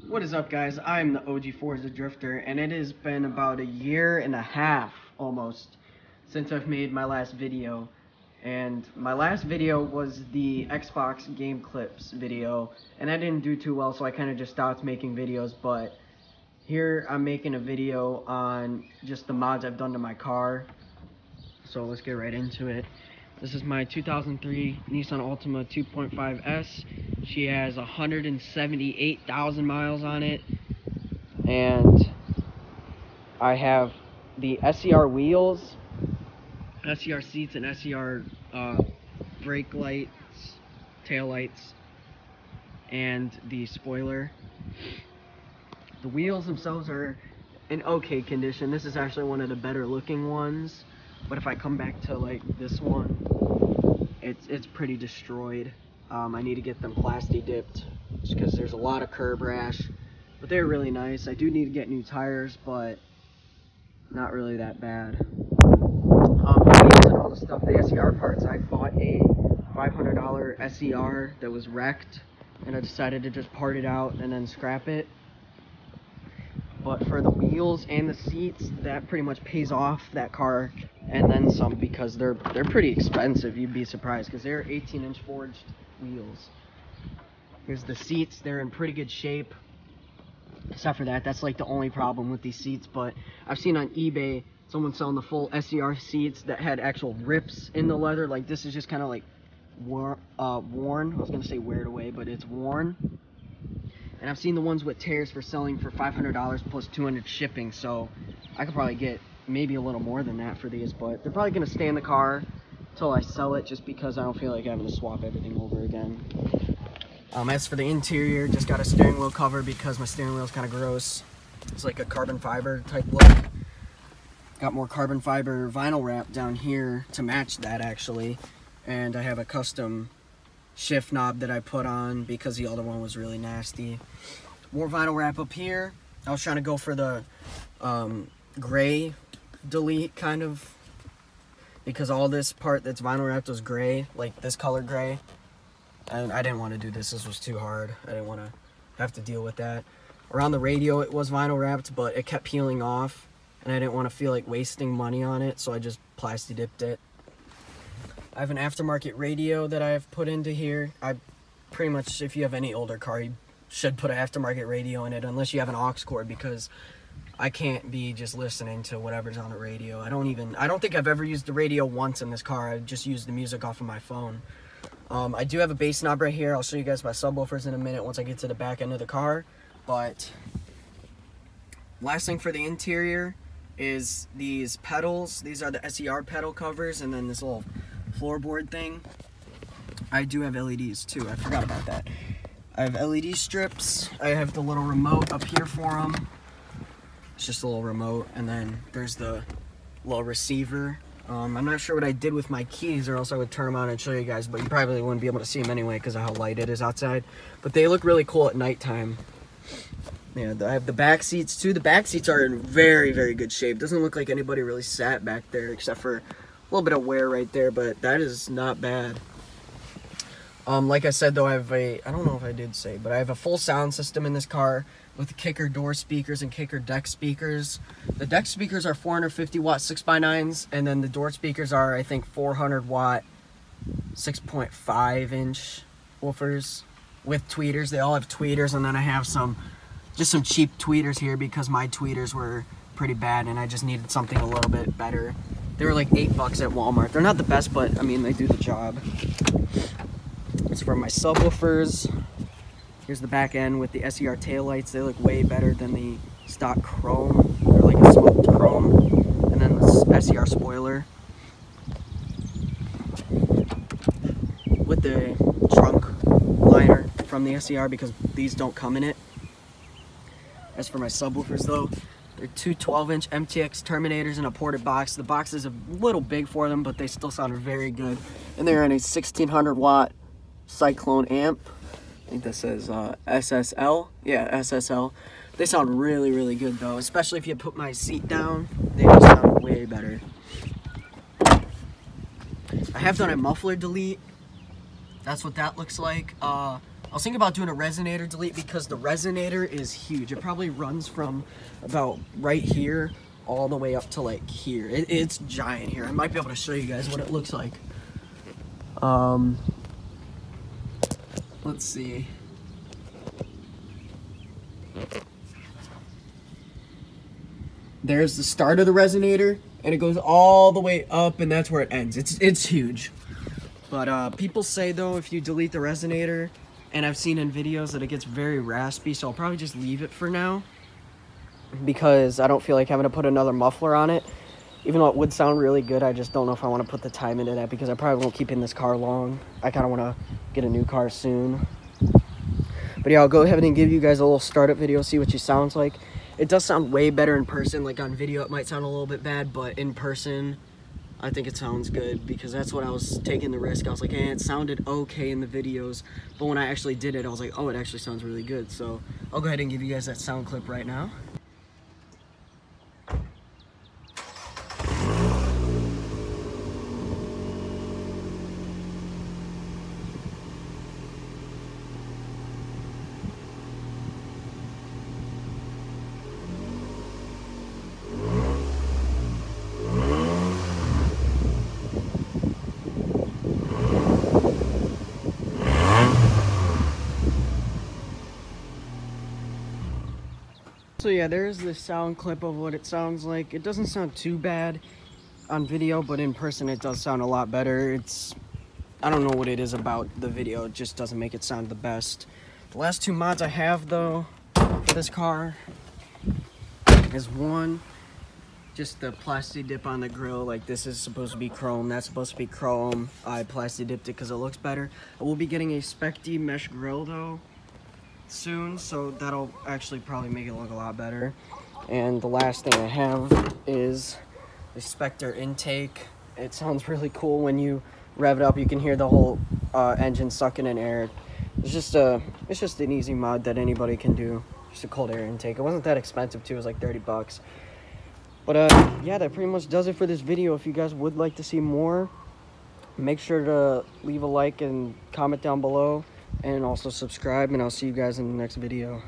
What is up, guys? I'm the OG Forza Drifter, and it has been about a year and a half almost since I've made my last video. And my last video was the Xbox game clips video, and that didn't do too well, so I kind of just stopped making videos. But here I'm making a video on just the mods I've done to my car, so let's get right into it. This is my 2003 Nissan Altima 2.5S. She has 178,000 miles on it, and I have the Scr wheels, Scr seats, and Scr brake lights, tail lights, and the spoiler. The wheels themselves are in okay condition. This is actually one of the better looking ones, but if I come back to like this one, it's pretty destroyed. I need to get them Plasti Dipped just because there's a lot of curb rash, but they're really nice. I do need to get new tires, but not really that bad. And all the stuff, the Scr parts, I bought a $500 Scr that was wrecked, and I decided to just part it out and then scrap it. But for the wheels and the seats, that pretty much pays off that car and then some, because they're pretty expensive. You'd be surprised because they're 18-inch forged wheels. Here's the seats. They're in pretty good shape, except for that's like the only problem with these seats. But I've seen on eBay someone selling the full Scr seats that had actual rips in the leather. Like this is just kind of like worn. I was gonna say weared away, but it's worn. And I've seen the ones with tears for selling for $500 plus $200 shipping, so I could probably get maybe a little more than that for these, but they're probably going to stay in the car until I sell it, just because I don't feel like having to swap everything over again. As for the interior, just got a steering wheel cover because my steering wheel is kind of gross. It's like a carbon fiber type look. Got more carbon fiber vinyl wrap down here to match that, actually, and I have a custom shift knob that I put on because the other one was really nasty. More vinyl wrap up here. I was trying to go for the gray delete kind of, because all this part that's vinyl wrapped was gray, like this color gray, and I didn't want to do this. This was too hard. I didn't want to have to deal with that. Around the radio it was vinyl wrapped, but it kept peeling off, and I didn't want to feel like wasting money on it, so I just Plasti Dipped it. I have an aftermarket radio that I've put into here. I pretty much, if you have any older car, you should put an aftermarket radio in it, unless you have an aux cord, because I can't be just listening to whatever's on the radio. I don't think I've ever used the radio once in this car. I just used the music off of my phone. I do have a bass knob right here. I'll show you guys my subwoofers in a minute once I get to the back end of the car. But last thing for the interior is these pedals. These are the Scr Pedal Covers, and then this little floorboard thing. I do have LEDs too. I forgot about that. I have LED strips. I have the little remote up here for them. It's just a little remote, and then there's the little receiver. I'm not sure what I did with my keys, or else I would turn them on and show you guys, but you probably wouldn't be able to see them anyway because of how light it is outside. But they look really cool at nighttime. Yeah, I have the back seats too. The back seats are in very, very good shape. Doesn't look like anybody really sat back there, except for a little bit of wear right there, but that is not bad. Like I said though, I don't know if I did say, but I have a full sound system in this car with kicker door speakers and kicker deck speakers. The deck speakers are 450 watt 6x9s, and then the door speakers are, I think, 400 watt 6.5 inch woofers with tweeters. They all have tweeters, and then I have just some cheap tweeters here because my tweeters were pretty bad and I just needed something a little bit better. They were like $8 at Walmart. They're not the best, but I mean, they do the job. As for my subwoofers, here's the back end with the Scr taillights. They look way better than the stock chrome. They're like a smoked chrome. And then this Scr spoiler with the trunk liner from the Scr, because these don't come in it. As for my subwoofers though, they're two 12-inch MTX Terminators in a ported box. The box is a little big for them, but they still sound very good. And they're in a 1600 watt Cyclone amp. I think that says SSL. Yeah, SSL. They sound really, really good though, especially if you put my seat down. They just sound way better. I have done a muffler delete. That's what that looks like. I was thinking about doing a Resonator Delete because the Resonator is huge. It probably runs from about right here all the way up to like here. It's giant here. I might be able to show you guys what it looks like. Let's see. There's the start of the Resonator, and it goes all the way up, and that's where it ends. It's huge. But people say though, if you delete the Resonator, and I've seen in videos that it gets very raspy, so I'll probably just leave it for now, because I don't feel like having to put another muffler on it. Even though it would sound really good, I just don't know if I want to put the time into that, because I probably won't keep in this car long. I kind of want to get a new car soon. But yeah, I'll go ahead and give you guys a little startup video, see what she sounds like. It does sound way better in person. Like on video it might sound a little bit bad, but in person I think it sounds good, because that's what I was taking the risk. I was like, hey, it sounded okay in the videos, but when I actually did it, I was like, oh, it actually sounds really good. So I'll go ahead and give you guys that sound clip right now. So yeah, there's the sound clip of what it sounds like. It doesn't sound too bad on video, but in person it does sound a lot better. I don't know what it is about the video, it just doesn't make it sound the best. The last two mods I have though for this car is one, just the Plasti Dip on the grill. Like this is supposed to be chrome, that's supposed to be chrome. I Plasti Dipped it because it looks better. I will be getting a Specter mesh grill though soon, so that'll actually probably make it look a lot better. And the last thing I have is the Specter Intake. It sounds really cool when you rev it up. You can hear the whole engine sucking in air. It's just an easy mod that anybody can do. Just a cold air intake. It wasn't that expensive too, it was like 30 bucks. But yeah, that pretty much does it for this video. If you guys would like to see more, make sure to leave a like and comment down below. And also subscribe, and I'll see you guys in the next video.